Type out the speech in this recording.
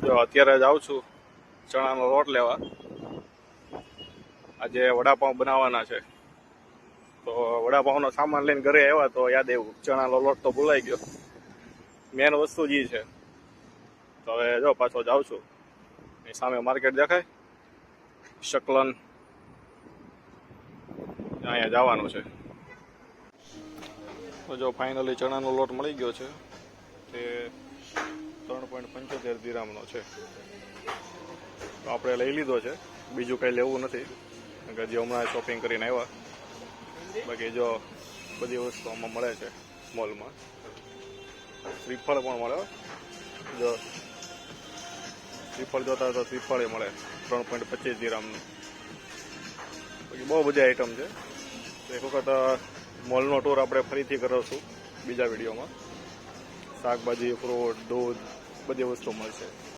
જો અત્યારે જાઉં છું ચણાનો લોટ લેવા. આજે વડાપાઉં બનાવવાના છે, તો વડાપાઉંનો સામાન લઈને ઘરે આવ્યા તો યાદ આવ્યું ચણાનો લોટ તો ભૂલાઈ ગયો. મેન વસ્તુ જ ઈ છે. તો હવે જો પાછો જાઉં છું. એ સામે માર્કેટ દેખાય, શકલન, અહીંયા જવાનું છે. તો જો ફાઇનલી ચણાનો લોટ મળી ગયો છે. તે 3.75 દિરામનો છે. તો આપણે લઈ લીધો છે, બીજું કંઈ લેવું નથી, કારણ કે હજી હમણાં શોપિંગ કરીને આવ્યા. બાકી જો બધી વસ્તુ આમાં મળે છે મોલમાં. શ્રીફળ પણ મળે. જો શ્રીફળ જોતા તો શ્રીફળ મળે 3.25 દિરામનું. બાકી બહુ બધી આઈટમ છે. એક વખત મોલનો ટૂર આપણે ફરીથી કરીશું બીજા વિડીયોમાં. શાકભાજી, ફ્રૂટ, દૂધ, બધી વસ્તુ મળશે.